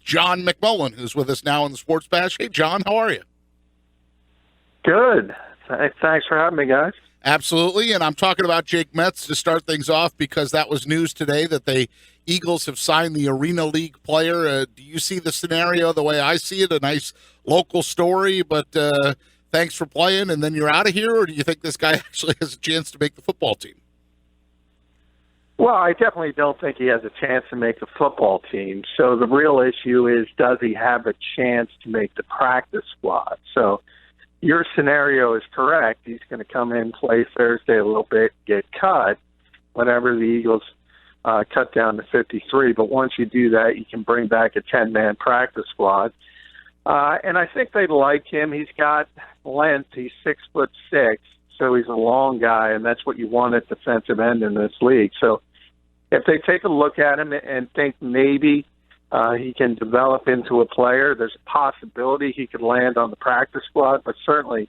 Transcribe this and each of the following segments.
John McMullen, who's with us now on the Sports Bash. Hey, John, how are you? Good. Thanks for having me, guys. Absolutely, and I'm talking about Jake Metz to start things off because that was news today that the Eagles have signed the Arena League player. Do you see the scenario the way I see it, a nice local story, but thanks for playing, and then you're out of here, or do you think this guy actually has a chance to make the football team? Well, I definitely don't think he has a chance to make the football team. So the real issue is, does he have a chance to make the practice squad? So your scenario is correct. He's going to come in, play Thursday a little bit, get cut whenever the Eagles cut down to 53. But once you do that, you can bring back a 10-man practice squad. And I think they like him. He's got length. He's 6'6", so he's a long guy, and that's what you want at defensive end in this league. So if they take a look at him and think maybe he can develop into a player, there's a possibility he could land on the practice squad, but certainly,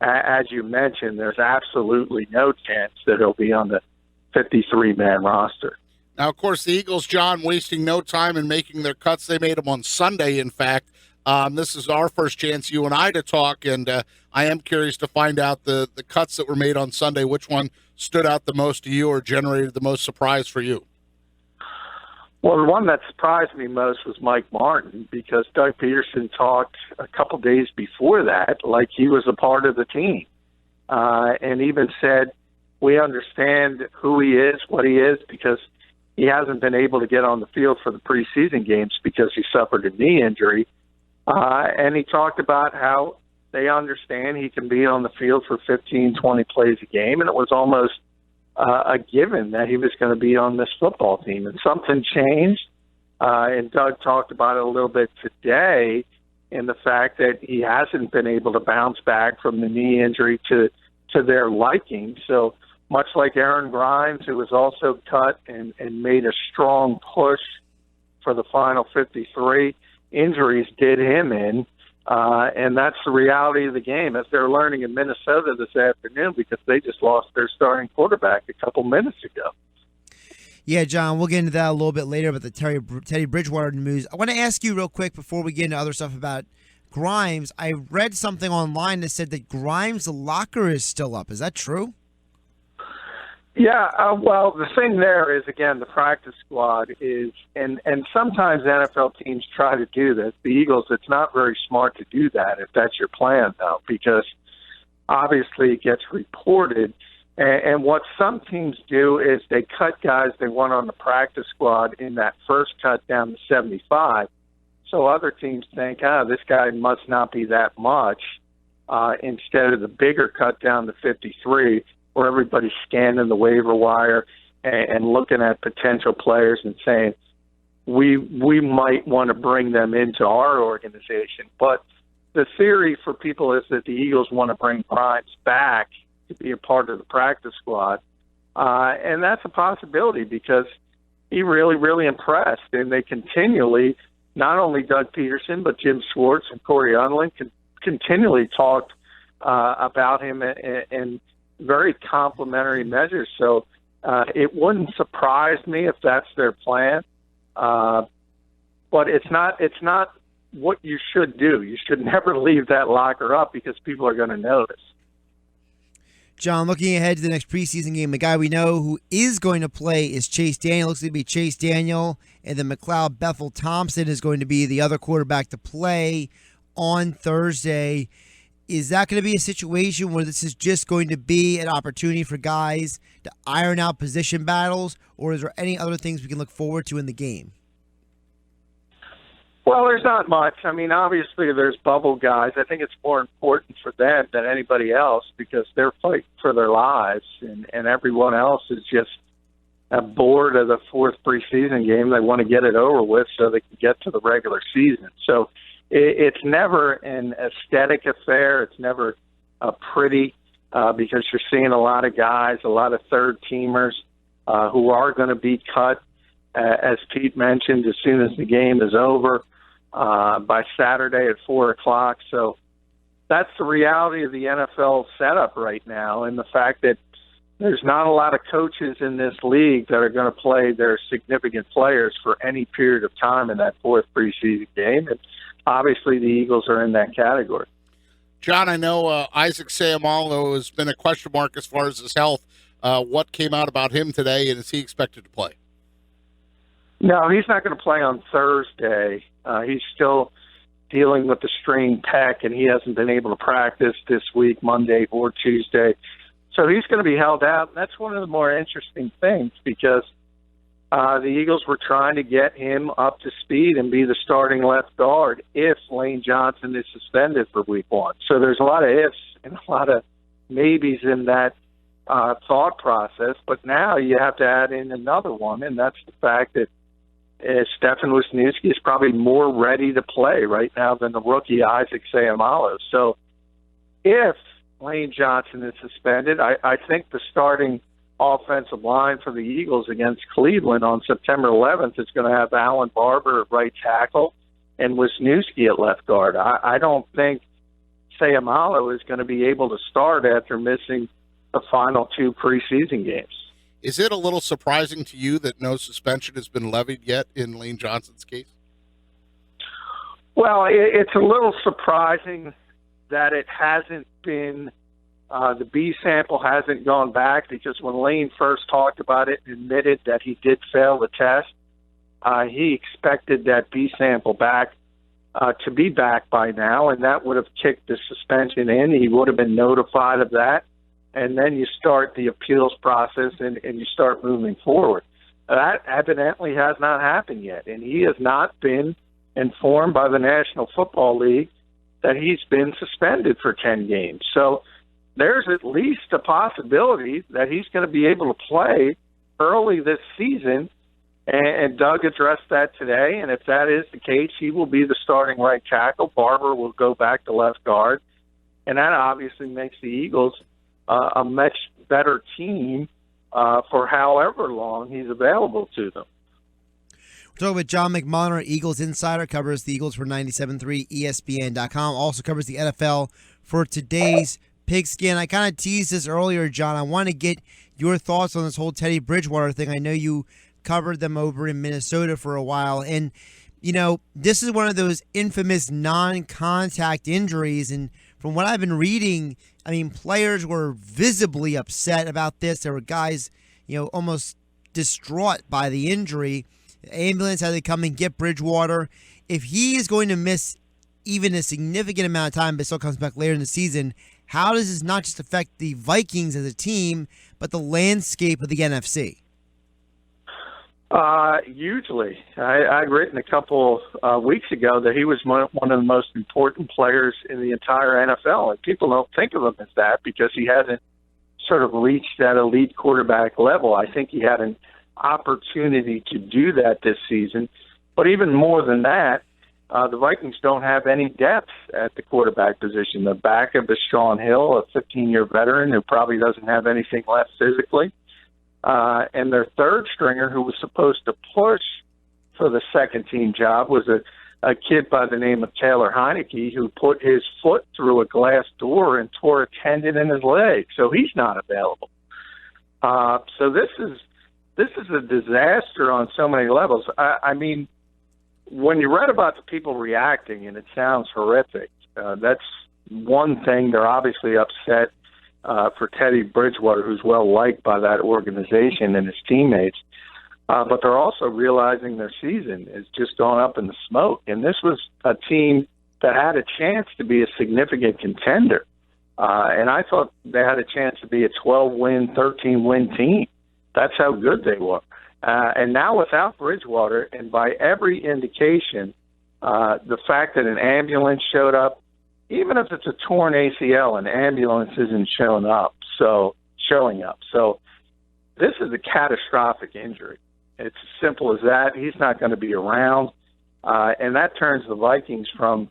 as you mentioned, there's absolutely no chance that he'll be on the 53-man roster. Now, of course, the Eagles, John, wasting no time in making their cuts. They made them on Sunday, in fact. This is our first chance, you and I, to talk, and I am curious to find out the cuts that were made on Sunday. Which one stood out the most to you or generated the most surprise for you? Well, the one that surprised me most was Mike Martin, because Doug Pederson talked a couple days before that like he was a part of the team, and even said, we understand who he is, what he is, because he hasn't been able to get on the field for the preseason games because he suffered a knee injury. And he talked about how they understand he can be on the field for 15, 20 plays a game, and it was almost a given that he was going to be on this football team. And something changed, and Doug talked about it a little bit today, in the fact that he hasn't been able to bounce back from the knee injury to their liking. So much like Aaron Grimes, who was also cut and made a strong push for the final 53, injuries did him in, and that's the reality of the game, as they're learning in Minnesota this afternoon, because they just lost their starting quarterback a couple minutes ago. Yeah, John, we'll get into that a little bit later about the Teddy Bridgewater news. I want to ask you real quick before we get into other stuff about Grimes. I read something online that said that Grimes' locker is still up. Is that true? Yeah, well, the thing there is, again, the practice squad is, and sometimes NFL teams try to do this. The Eagles, it's not very smart to do that if that's your plan, though, because obviously it gets reported. And what some teams do is they cut guys they want on the practice squad in that first cut down to 75. So other teams think, this guy must not be that much, instead of the bigger cut down to 53, where everybody's scanning the waiver wire and looking at potential players and saying, we might want to bring them into our organization. But the theory for people is that the Eagles want to bring Grimes back to be a part of the practice squad. And that's a possibility, because he really, really impressed. And they continually, not only Doug Pederson, but Jim Schwartz and Corey Unlin continually talked about him and very complimentary measures. So it wouldn't surprise me if that's their plan. But it's not what you should do. You should never leave that locker up, because people are going to notice. John, looking ahead to the next preseason game, the guy we know who is going to play is Chase Daniel. Looks to be Chase Daniel, and then McLeod Bethel Thompson is going to be the other quarterback to play on Thursday. Is that going to be a situation where this is just going to be an opportunity for guys to iron out position battles, or is there any other things we can look forward to in the game? Well, there's not much. I mean, obviously there's bubble guys. I think it's more important for them than anybody else, because they're fighting for their lives, and everyone else is just bored of the fourth preseason game. They want to get it over with so they can get to the regular season. So it's never an aesthetic affair. It's never pretty, because you're seeing a lot of guys, a lot of third-teamers who are going to be cut, as Pete mentioned, as soon as the game is over by Saturday at 4 o'clock. So that's the reality of the NFL setup right now, and the fact that there's not a lot of coaches in this league that are going to play their significant players for any period of time in that fourth preseason game. And obviously the Eagles are in that category. John, I know Isaac Seumalo has been a question mark as far as his health. What came out about him today, and is he expected to play? No, he's not going to play on Thursday. He's still dealing with the strained pec, and he hasn't been able to practice this week, Monday or Tuesday. So he's going to be held out. And that's one of the more interesting things because the Eagles were trying to get him up to speed and be the starting left guard if Lane Johnson is suspended for week 1. So there's a lot of ifs and a lot of maybes in that thought process. But now you have to add in another one, and that's the fact that Stefan Wisniewski is probably more ready to play right now than the rookie Isaac Seumalo. So if Lane Johnson is suspended, I think the starting offensive line for the Eagles against Cleveland on September 11th is going to have Alan Barber at right tackle and Wisniewski at left guard. I don't think Seumalo is going to be able to start after missing the final 2 preseason games. Is it a little surprising to you that no suspension has been levied yet in Lane Johnson's case? Well, it's a little surprising that it hasn't been the B sample hasn't gone back, because when Lane first talked about it and admitted that he did fail the test, he expected that B sample back to be back by now, and that would have kicked the suspension in. He would have been notified of that, and then you start the appeals process and you start moving forward. That evidently has not happened yet, and he has not been informed by the National Football League that he's been suspended for 10 games. So there's at least a possibility that he's going to be able to play early this season, and Doug addressed that today, and if that is the case, he will be the starting right tackle. Barber will go back to left guard, and that obviously makes the Eagles a much better team for however long he's available to them. We're talking with John McMullen, our Eagles insider, covers the Eagles for 97.3 ESPN.com, also covers the NFL for today's Pigskin. I kind of teased this earlier, John. I want to get your thoughts on this whole Teddy Bridgewater thing. I know you covered them over in Minnesota for a while, and, you know, this is one of those infamous non-contact injuries, and from what I've been reading, I mean, players were visibly upset about this. There were guys, you know, almost distraught by the injury. The ambulance had to come and get Bridgewater. If he is going to miss even a significant amount of time but still comes back later in the season, how does this not just affect the Vikings as a team, but the landscape of the NFC? Hugely. I'd written a couple weeks ago that he was one of the most important players in the entire NFL, and people don't think of him as that because he hasn't sort of reached that elite quarterback level. I think he had an opportunity to do that this season, but even more than that, the Vikings don't have any depth at the quarterback position. The backup is Shaun Hill, a 15-year veteran who probably doesn't have anything left physically. And their third stringer, who was supposed to push for the second-team job, was a kid by the name of Taylor Heineke, who put his foot through a glass door and tore a tendon in his leg. So he's not available. So this is a disaster on so many levels. I mean, when you read about the people reacting, and it sounds horrific, that's one thing. They're obviously upset for Teddy Bridgewater, who's well-liked by that organization and his teammates. But they're also realizing their season is just going up in the smoke. And this was a team that had a chance to be a significant contender. And I thought they had a chance to be a 12-win, 13-win team. That's how good they were. And now without Bridgewater, and by every indication, the fact that an ambulance showed up, even if it's a torn ACL, an ambulance isn't showing up. So this is a catastrophic injury. It's as simple as that. He's not going to be around. And that turns the Vikings from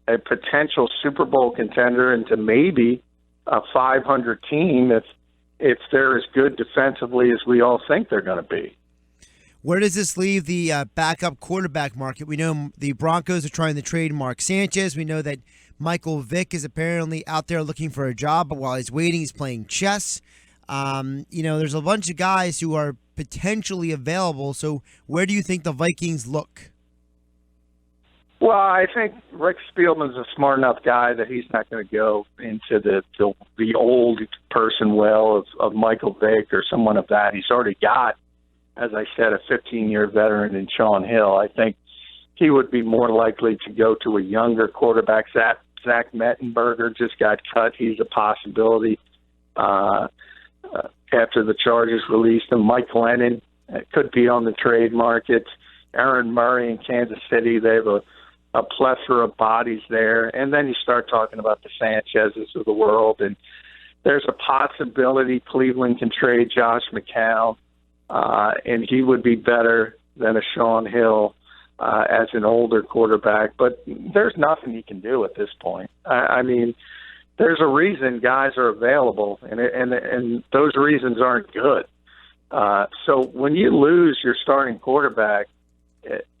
a potential Super Bowl contender into maybe a 500 team if they're as good defensively as we all think they're going to be. Where does this leave the backup quarterback market? We know the Broncos are trying to trade Mark Sanchez. We know that Michael Vick is apparently out there looking for a job, but while he's waiting, he's playing chess. There's a bunch of guys who are potentially available. So where do you think the Vikings look? Well, I think Rick Spielman's a smart enough guy that he's not going to go into the old person well of Michael Vick or someone of that. He's already got, as I said, a 15-year veteran in Shaun Hill. I think he would be more likely to go to a younger quarterback. Zach Mettenberger just got cut. He's a possibility after the Chargers released him. Mike Lennon could be on the trade market. Aaron Murray in Kansas City, they have a plethora of bodies there. And then you start talking about the Sanchez's of the world, and there's a possibility Cleveland can trade Josh McCown, and he would be better than a Shaun Hill as an older quarterback. But there's nothing you can do at this point. I mean, there's a reason guys are available, and those reasons aren't good. So when you lose your starting quarterback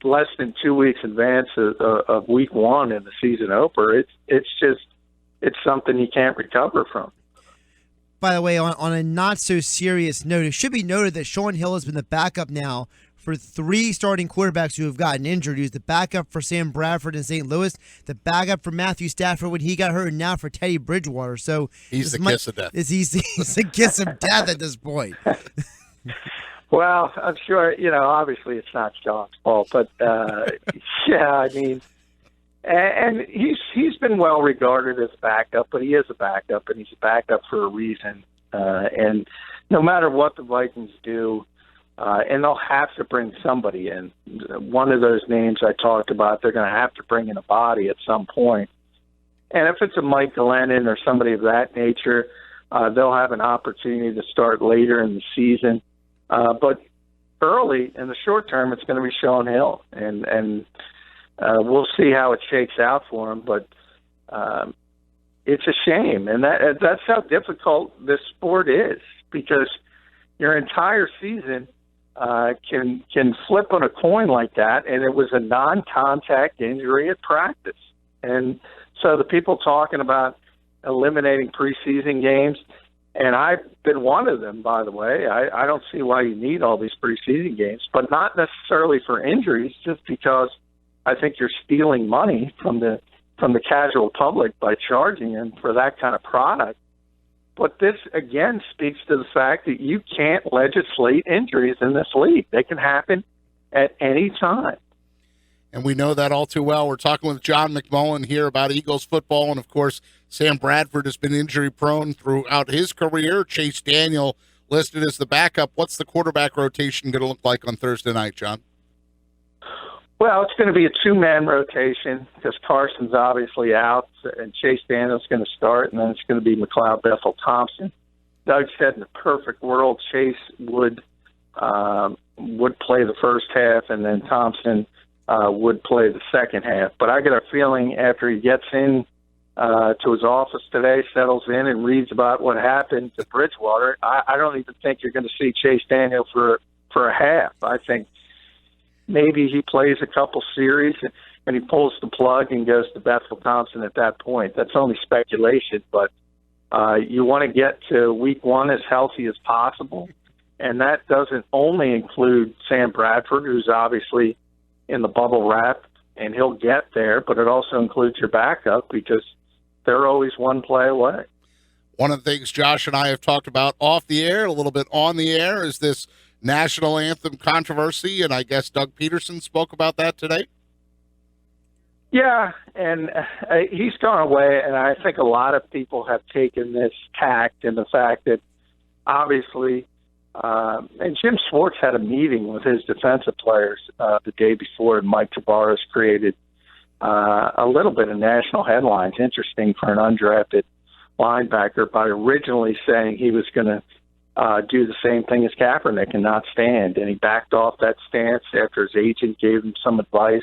less than 2 weeks in advance of week one in the season opener, it's something you can't recover from. By the way, on a not so serious note, it should be noted that Shaun Hill has been the backup now for 3 starting quarterbacks who have gotten injured. He was the backup for Sam Bradford in St. Louis, the backup for Matthew Stafford when he got hurt, and now for Teddy Bridgewater. So he's the kiss of death. He's the kiss of death at this point. Well, I'm sure, obviously it's not Shaun's fault, but yeah, I mean, and he's been well regarded as a backup, but he is a backup, and he's a backup for a reason. And no matter what the Vikings do, and they'll have to bring somebody in. One of those names I talked about, they're going to have to bring in a body at some point. And if it's a Mike Glennon or somebody of that nature, they'll have an opportunity to start later in the season. But early in the short term, it's going to be Shaun Hill, and we'll see how it shakes out for him. But it's a shame, and that's how difficult this sport is, because your entire season can flip on a coin like that, and it was a non-contact injury at practice. And so the people talking about eliminating preseason games, and I've been one of them, by the way. I don't see why you need all these preseason games, but not necessarily for injuries, just because I think you're stealing money from the casual public by charging them for that kind of product. But this, again, speaks to the fact that you can't legislate injuries in this league. They can happen at any time. And we know that all too well. We're talking with John McMullen here about Eagles football. And, of course, Sam Bradford has been injury-prone throughout his career. Chase Daniel listed as the backup. What's the quarterback rotation going to look like on Thursday night, John? Well, it's going to be a 2-man rotation because Carson's obviously out, and Chase Daniel's going to start, and then it's going to be McLeod Bethel-Thompson. Doug said in the perfect world, Chase would play the first half, and then Thompson would play the second half. But I get a feeling after he gets in to his office today, settles in, and reads about what happened to Bridgewater, I don't even think you're going to see Chase Daniel for a half. I think maybe he plays a couple series and he pulls the plug and goes to Bethel-Thompson at that point. That's only speculation, but you want to get to week one as healthy as possible, and that doesn't only include Sam Bradford, who's obviously in the bubble wrap, and he'll get there, but it also includes your backup because they're always one play away. One of the things Josh and I have talked about off the air, a little bit on the air, is this national anthem controversy, and I guess Doug Pederson spoke about that today. Yeah, and he's gone away, and I think a lot of people have taken this tact in the fact that obviously, and Jim Schwartz had a meeting with his defensive players the day before, and Mike Tavares created a little bit of national headlines, interesting for an undrafted linebacker, by originally saying he was going to do the same thing as Kaepernick and not stand, and he backed off that stance after his agent gave him some advice.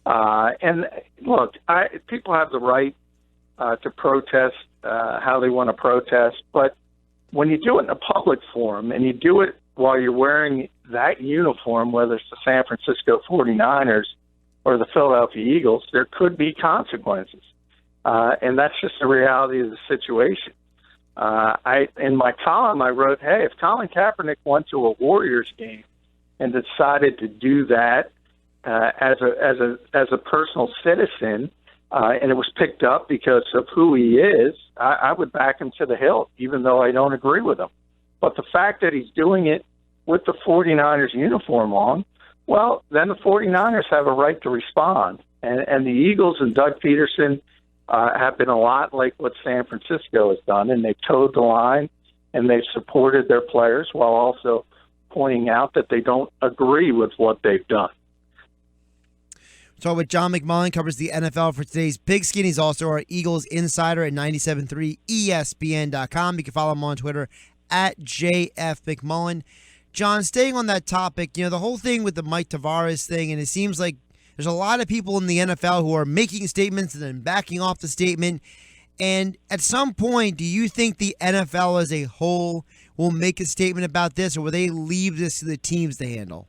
And look, people have the right to protest how they want to protest, but when you do it in a public forum and you do it while you're wearing that uniform, whether it's the San Francisco 49ers or the Philadelphia Eagles, there could be consequences. And that's just the reality of the situation. In my column, I wrote, hey, if Colin Kaepernick went to a Warriors game and decided to do that as a personal citizen, and it was picked up because of who he is, I would back him to the hilt, even though I don't agree with him. But the fact that he's doing it with the 49ers uniform on, well, then the 49ers have a right to respond. And the Eagles and Doug Pederson have been a lot like what San Francisco has done, and they've toed the line and they've supported their players while also pointing out that they don't agree with what they've done. Talking with John McMullen, covers the NFL for today's Pigskin. He's also our Eagles insider at 97.3 ESPN.com. You can follow him on Twitter at JFMcMullen. John, staying on that topic, the whole thing with the Mike Tavares thing, and it seems like there's a lot of people in the NFL who are making statements and then backing off the statement. And at some point, do you think the NFL as a whole will make a statement about this, or will they leave this to the teams to handle?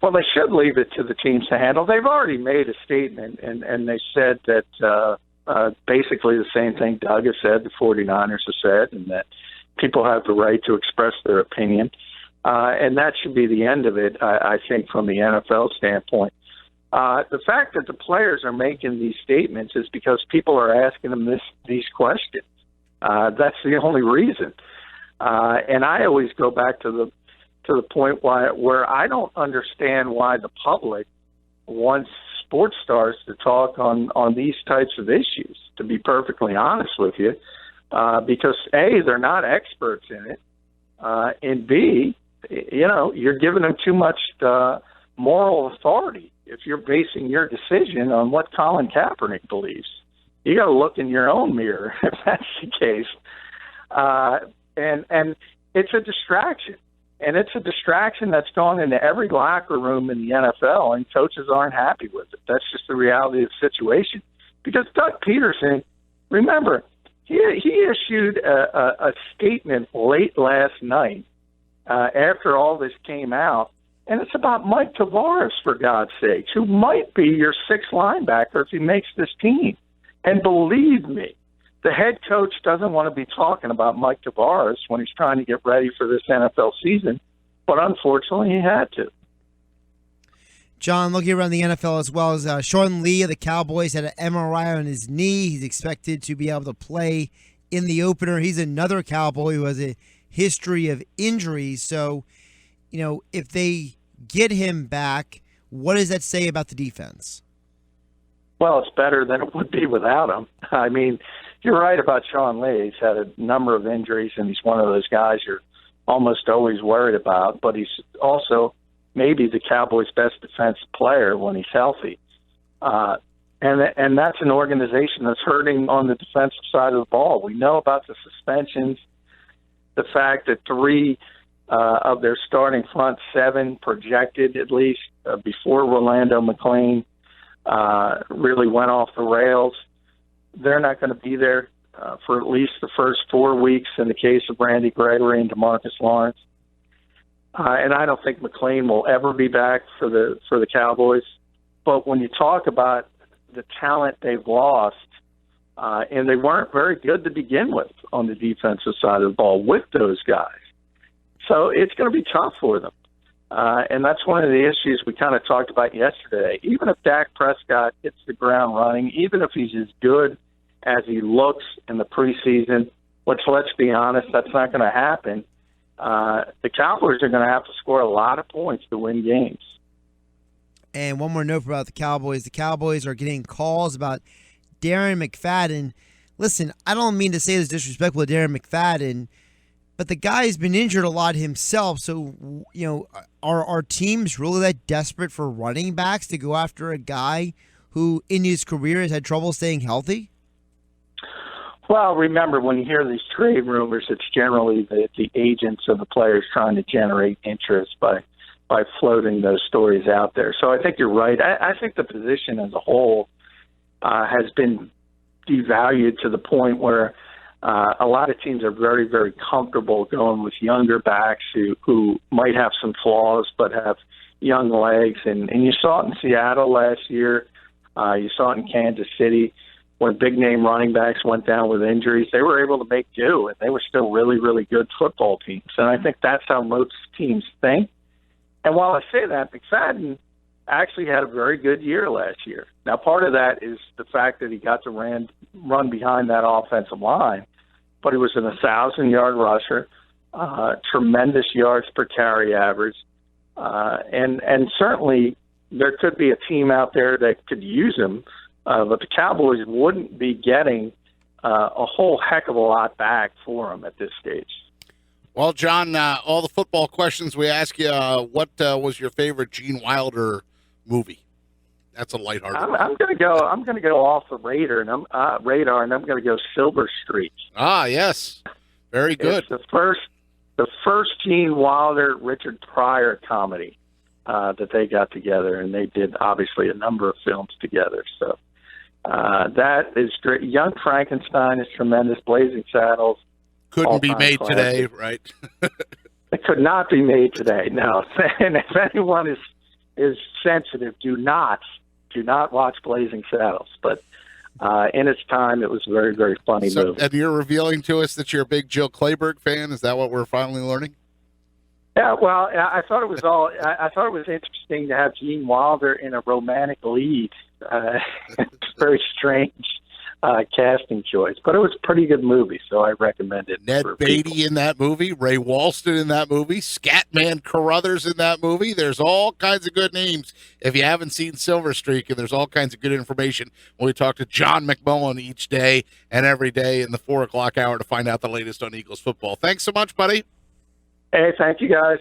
Well, they should leave it to the teams to handle. They've already made a statement, and they said that basically the same thing Doug has said, the 49ers have said, and that people have the right to express their opinion. And that should be the end of it, I think, from the NFL standpoint. The fact that the players are making these statements is because people are asking them these questions. That's the only reason. And I always go back to the point where I don't understand why the public wants sports stars to talk on these types of issues, to be perfectly honest with you, because A, they're not experts in it, and B, you're giving them too much moral authority if you're basing your decision on what Colin Kaepernick believes. You got to look in your own mirror if that's the case. And it's a distraction. And it's a distraction that's gone into every locker room in the NFL, and coaches aren't happy with it. That's just the reality of the situation. Because Doug Pederson, remember, he issued a statement late last night after all this came out, and it's about Mike Tavares, for God's sakes, who might be your sixth linebacker if he makes this team. And believe me, the head coach doesn't want to be talking about Mike Tavares when he's trying to get ready for this NFL season, but unfortunately he had to. John, looking around the NFL as well as Shaun Hill of the Cowboys had an MRI on his knee. He's expected to be able to play in the opener. He's another Cowboy who has a history of injuries. So, if they get him back, what does that say about the defense? Well, it's better than it would be without him. I mean, you're right about Shaun Hill. He's had a number of injuries, and he's one of those guys you're almost always worried about, but he's also maybe the Cowboys' best defensive player when he's healthy. And that's an organization that's hurting on the defensive side of the ball. We know about the suspensions, the fact that 3 of their starting front 7 projected, at least before Rolando McClain really went off the rails. They're not going to be there for at least the first 4 weeks in the case of Randy Gregory and DeMarcus Lawrence. And I don't think McClain will ever be back for the Cowboys. But when you talk about the talent they've lost, and they weren't very good to begin with on the defensive side of the ball with those guys. So it's going to be tough for them. And that's one of the issues we kind of talked about yesterday. Even if Dak Prescott hits the ground running, even if he's as good as he looks in the preseason, which, let's be honest, that's not going to happen, the Cowboys are going to have to score a lot of points to win games. And one more note about the Cowboys. The Cowboys are getting calls about Darren McFadden. Listen, I don't mean to say this disrespectful to Darren McFadden, but the guy's been injured a lot himself. So, are teams really that desperate for running backs to go after a guy who in his career has had trouble staying healthy? Well, remember, when you hear these trade rumors, it's generally the agents of the players trying to generate interest by floating those stories out there. So I think you're right. I think the position as a whole has been devalued to the point where a lot of teams are very, very comfortable going with younger backs who might have some flaws but have young legs. And you saw it in Seattle last year. You saw it in Kansas City. when big-name running backs went down with injuries, they were able to make do, and they were still really, really good football teams. And I think that's how most teams think. And while I say that, McFadden actually had a very good year last year. Now, part of that is the fact that he got to run behind that offensive line, but he was an 1,000-yard rusher, tremendous yards per carry average, and certainly there could be a team out there that could use him, but the Cowboys wouldn't be getting a whole heck of a lot back for him at this stage. Well, John, all the football questions we ask you, what was your favorite Gene Wilder movie? That's a lighthearted. I'm going to go off the radar, and I'm going to go Silver Streak. Ah, yes, very good. It's the first Gene Wilder Richard Pryor comedy that they got together, and they did obviously a number of films together. So that is great. Young Frankenstein is tremendous. Blazing Saddles couldn't be made classic. Today, right? It could not be made today. No, and if anyone is sensitive, do not watch Blazing Saddles. But in its time, it was a very, very funny movie. And you're revealing to us that you're a big Jill Clayburgh fan. Is that what we're finally learning? Yeah, well, I thought it was interesting to have Gene Wilder in a romantic lead. It's very strange casting choice, but it was a pretty good movie, so I recommend it. Ned Beatty in that movie, Ray Walston in that movie, Scatman Carruthers in that movie. There's all kinds of good names if you haven't seen Silver Streak, and there's all kinds of good information when we talk to John McMullen each day and every day in the 4 o'clock hour to find out the latest on Eagles football. Thanks so much, buddy. Hey, thank you, guys.